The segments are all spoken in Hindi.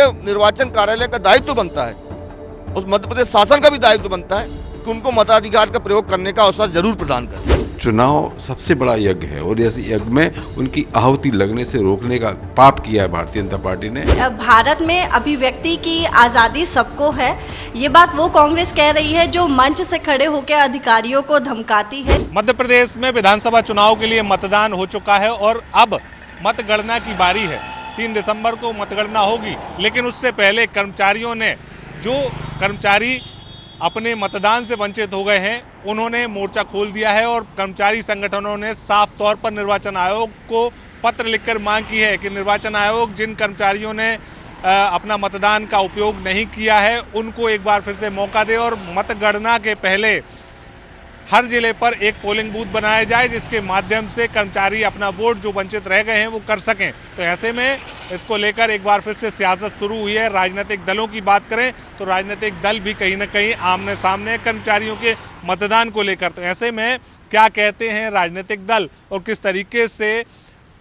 ये निर्वाचन कार्यालय का दायित्व बनता है, उस मध्य प्रदेश शासन का भी दायित्व बनता है कि उनको मताधिकार का प्रयोग करने का अवसर जरूर प्रदान करें। चुनाव सबसे बड़ा यज्ञ है और इस यज्ञ में उनकी आहुति लगने से रोकने का पाप किया है भारतीय जनता पार्टी ने। भारत में अभिव्यक्ति की आज़ादी सबको है, ये बात वो कांग्रेस कह रही है जो मंच से खड़े होकर अधिकारियों को धमकाती है। मध्य प्रदेश में विधानसभा चुनाव के लिए मतदान हो चुका है और अब मतगणना की बारी है। 3 दिसंबर को मतगणना होगी, लेकिन उससे पहले कर्मचारियों ने, जो कर्मचारी अपने मतदान से वंचित हो गए हैं, उन्होंने मोर्चा खोल दिया है और कर्मचारी संगठनों ने साफ तौर पर निर्वाचन आयोग को पत्र लिखकर मांग की है कि निर्वाचन आयोग जिन कर्मचारियों ने अपना मतदान का उपयोग नहीं किया है उनको एक बार फिर से मौका दे और मतगणना के पहले हर जिले पर एक पोलिंग बूथ बनाया जाए जिसके माध्यम से कर्मचारी अपना वोट जो वंचित रह गए हैं वो कर सकें। तो ऐसे में इसको लेकर एक बार फिर से सियासत शुरू हुई है। राजनीतिक दलों की बात करें तो राजनीतिक दल भी कहीं ना कहीं आमने सामने कर्मचारियों के मतदान को लेकर। तो ऐसे में क्या कहते हैं राजनीतिक दल और किस तरीके से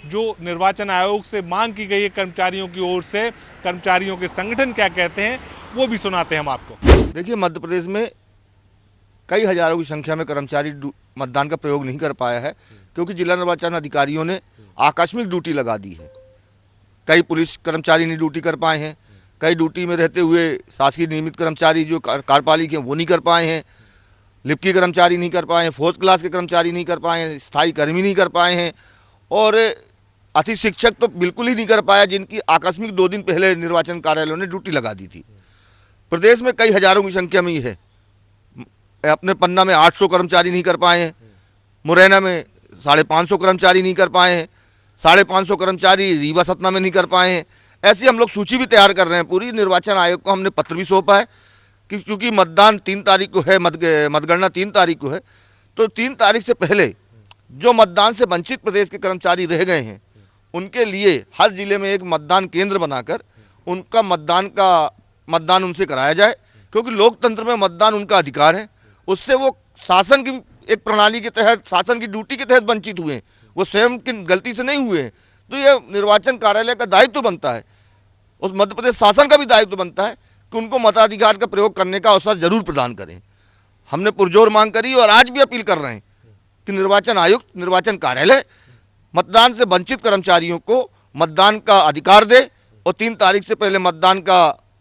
जो निर्वाचन आयोग से मांग की गई है कर्मचारियों की ओर से, कर्मचारियों के संगठन क्या कहते हैं, वो भी सुनाते हैं हम आपको। देखिए, मध्य प्रदेश में कई हजारों की संख्या में कर्मचारी मतदान का प्रयोग नहीं कर पाया है क्योंकि जिला निर्वाचन अधिकारियों ने आकस्मिक ड्यूटी लगा दी है। कई पुलिस कर्मचारी नहीं ड्यूटी कर पाए हैं, कई ड्यूटी में रहते हुए शासकीय नियमित कर्मचारी जो कार्यपालिक हैं वो नहीं कर पाए हैं, लिपिक कर्मचारी नहीं कर पाए हैं, 4th क्लास के कर्मचारी नहीं कर पाए हैं, स्थायी कर्मी नहीं कर पाए हैं और अति शिक्षक तो बिल्कुल ही नहीं कर पाया जिनकी आकस्मिक 2 दिन पहले निर्वाचन कार्यालयों ने ड्यूटी लगा दी थी। प्रदेश में कई हजारों की संख्या में ये है। अपने पन्ना में 800 कर्मचारी नहीं कर पाए हैं, मुरैना में 550 कर्मचारी नहीं कर पाए हैं, 550 कर्मचारी रीवा सतना में नहीं कर पाए हैं। ऐसी हम लोग सूची भी तैयार कर रहे हैं। पूरी निर्वाचन आयोग को हमने पत्र भी सौंपा है कि क्योंकि मतदान 3 तारीख को है, मतगणना 3 तारीख को है, तो 3 तारीख से पहले जो मतदान से वंचित प्रदेश के कर्मचारी रह गए हैं उनके लिए हर जिले में एक मतदान केंद्र बनाकर उनका मतदान उनसे कराया जाए, क्योंकि लोकतंत्र में मतदान उनका अधिकार है। उससे वो शासन की एक प्रणाली के तहत, शासन की ड्यूटी के तहत वंचित हुए हैं, वो स्वयं की गलती से नहीं हुए हैं। तो ये निर्वाचन कार्यालय का दायित्व बनता है, उस मध्य प्रदेश शासन का भी दायित्व बनता है कि उनको मताधिकार का प्रयोग करने का अवसर जरूर प्रदान करें। हमने पुरजोर मांग करी और आज भी अपील कर रहे हैं कि निर्वाचन आयुक्त, निर्वाचन कार्यालय मतदान से वंचित कर्मचारियों को मतदान का अधिकार दे और 3 तारीख से पहले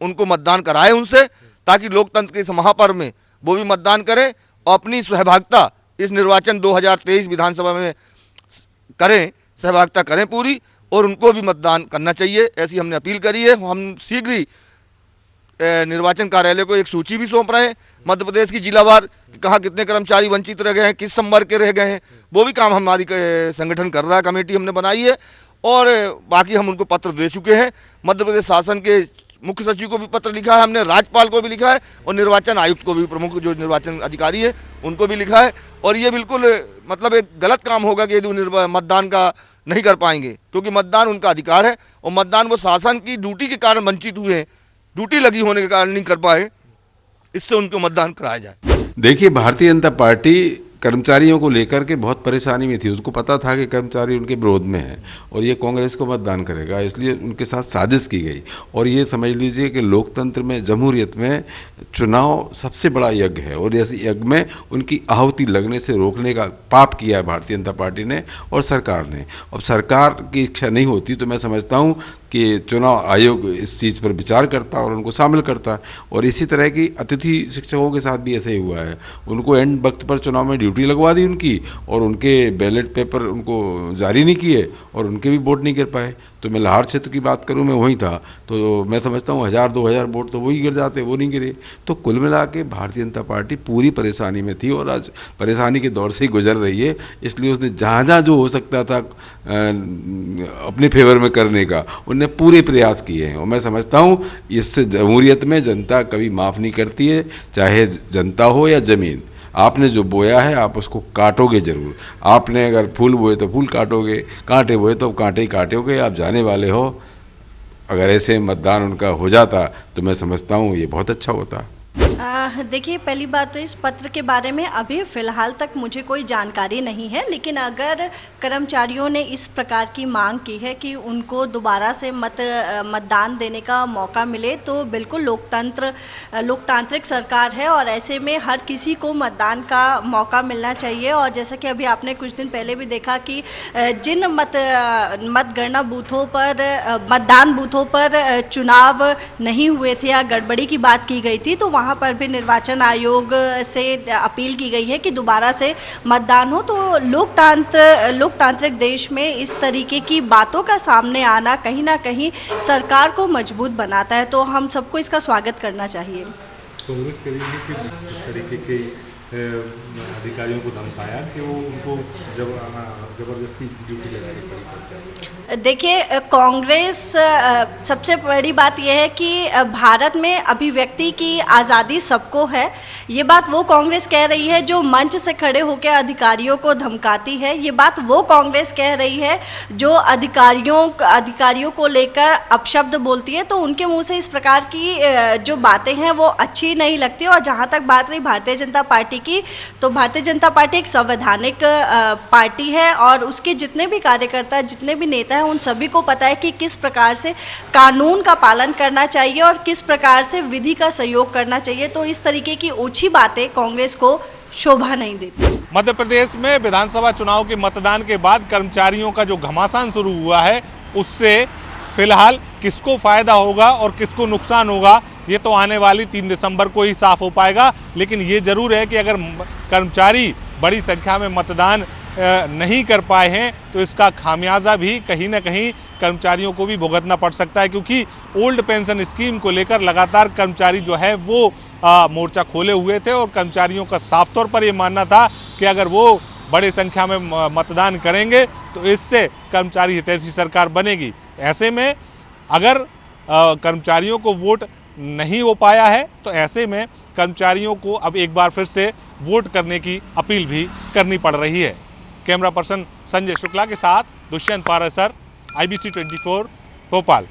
उनको मतदान कराए उनसे, ताकि लोकतंत्र के इस महापर्व में वो भी मतदान करें और अपनी सहभागिता इस निर्वाचन 2023 विधानसभा में करें, सहभागिता करें पूरी, और उनको भी मतदान करना चाहिए। ऐसी हमने अपील करी है। हम शीघ्र ही निर्वाचन कार्यालय को एक सूची भी सौंप रहे हैं मध्य प्रदेश की जिलावार, कहाँ कितने कर्मचारी वंचित रह गए हैं, किस संवर्ग के रह गए हैं, वो भी काम हमारी संगठन कर रहा है, कमेटी हमने बनाई है और बाकी हम उनको पत्र दे चुके हैं। मध्य प्रदेश शासन के मुख्य सचिव को भी पत्र लिखा है हमने, राज्यपाल को भी लिखा है और निर्वाचन आयुक्त को भी, प्रमुख जो निर्वाचन अधिकारी है उनको भी लिखा है। और ये बिल्कुल मतलब एक गलत काम होगा कि यदि मतदान का नहीं कर पाएंगे, क्योंकि मतदान उनका अधिकार है और मतदान वो शासन की ड्यूटी के कारण वंचित हुए हैं, ड्यूटी लगी होने के कारण नहीं कर पाए, इससे उनको मतदान कराया जाए। देखिए, भारतीय जनता पार्टी कर्मचारियों को लेकर के बहुत परेशानी में थी। उसको पता था कि कर्मचारी उनके विरोध में है और ये कांग्रेस को मतदान करेगा, इसलिए उनके साथ साजिश की गई। और ये समझ लीजिए कि लोकतंत्र में, जमहूरियत में चुनाव सबसे बड़ा यज्ञ है और इस यज्ञ में उनकी आहुति लगने से रोकने का पाप किया है भारतीय जनता पार्टी ने और सरकार ने। अब सरकार की इच्छा नहीं होती तो मैं समझता हूँ कि चुनाव आयोग इस चीज़ पर विचार करता और उनको शामिल करता। और इसी तरह की अतिथि शिक्षकों के साथ भी ऐसे ही हुआ है। उनको एंड वक्त पर चुनाव में ड्यूटी लगवा दी उनकी और उनके बैलेट पेपर उनको जारी नहीं किए और उनके भी वोट नहीं गिर पाए। तो मैं लाहौर क्षेत्र की बात करूं, मैं वहीं था, तो मैं समझता हूं 1000-2000 वोट तो वही गिर जाते, वो नहीं गिरे। तो कुल मिला के भारतीय जनता पार्टी पूरी परेशानी में थी और आज परेशानी के दौर से ही गुजर रही है। इसलिए उसने जहाँ जहाँ जो हो सकता था अपने फेवर में करने का उनने पूरे प्रयास किए हैं। और मैं समझता हूँ इससे जमहूरियत में जनता कभी माफ़ नहीं करती है, चाहे जनता हो या ज़मीन। आपने जो बोया है आप उसको काटोगे ज़रूर। आपने अगर फूल बोए तो फूल काटोगे, कांटे बोए तो कांटे ही काटोगे, आप जाने वाले हो। अगर ऐसे मतदान उनका हो जाता तो मैं समझता हूँ ये बहुत अच्छा होता। देखिए, पहली बात तो इस पत्र के बारे में अभी फ़िलहाल तक मुझे कोई जानकारी नहीं है, लेकिन अगर कर्मचारियों ने इस प्रकार की मांग की है कि उनको दोबारा से मतदान देने का मौका मिले, तो बिल्कुल लोकतांत्रिक सरकार है और ऐसे में हर किसी को मतदान का मौका मिलना चाहिए। और जैसा कि अभी आपने कुछ दिन पहले भी देखा कि जिन मतगणना बूथों पर मतदान बूथों पर चुनाव नहीं हुए थे या गड़बड़ी की बात की गई थी, तो वहाँ पर भी निर्वाचन आयोग से अपील की गई है कि दोबारा से मतदान हो। तो लोकतांत्रिक देश में इस तरीके की बातों का सामने आना कहीं ना कहीं सरकार को मजबूत बनाता है, तो हम सबको इसका स्वागत करना चाहिए। कांग्रेस कह रही है कि इस तरीके के अधिकारियों को धमकाया कि वो उनको जबरदस्ती ड्यूटी लगानी पड़ी। देखिए, कांग्रेस सबसे बड़ी बात यह है कि भारत में अभिव्यक्ति की आज़ादी सबको है। ये बात वो कांग्रेस कह रही है जो मंच से खड़े होकर अधिकारियों को धमकाती है। ये बात वो कांग्रेस कह रही है जो अधिकारियों को लेकर अपशब्द बोलती है। तो उनके मुंह से इस प्रकार की जो बातें हैं वो अच्छी नहीं लगती। और जहाँ तक बात रही भारतीय जनता पार्टी की, तो भारतीय जनता पार्टी एक संवैधानिक पार्टी है और उसके जितने भी कार्यकर्ता, जितने भी नेता हैं, उन सभी को पता है कि किस प्रकार से कानून का पालन करना चाहिए और किस प्रकार से विधि का सहयोग करना चाहिए। तो इस तरीके की ओछी बातें कांग्रेस को शोभा नहीं देती। मध्य प्रदेश में विधानसभा चुनाव के मतदान के बाद कर्मचारियों का जो घमासान शुरू हुआ है, उससे फिलहाल किसको फायदा होगा और किसको नुकसान होगा, ये तो आने वाली 3 दिसंबर को ही साफ हो पाएगा। लेकिन ये जरूर है कि अगर कर्मचारी बड़ी संख्या में मतदान नहीं कर पाए हैं तो इसका खामियाजा भी कहीं ना कहीं कर्मचारियों को भी भुगतना पड़ सकता है, क्योंकि ओल्ड पेंशन स्कीम को लेकर लगातार कर्मचारी जो है वो मोर्चा खोले हुए थे और कर्मचारियों का साफ तौर पर ये मानना था कि अगर वो बड़ी संख्या में मतदान करेंगे तो इससे कर्मचारी हितैषी सरकार बनेगी। ऐसे में अगर कर्मचारियों को वोट नहीं हो पाया है तो ऐसे में कर्मचारियों को अब एक बार फिर से वोट करने की अपील भी करनी पड़ रही है। कैमरा पर्सन संजय शुक्ला के साथ दुष्यंत पारासर, IBC 24 भोपाल।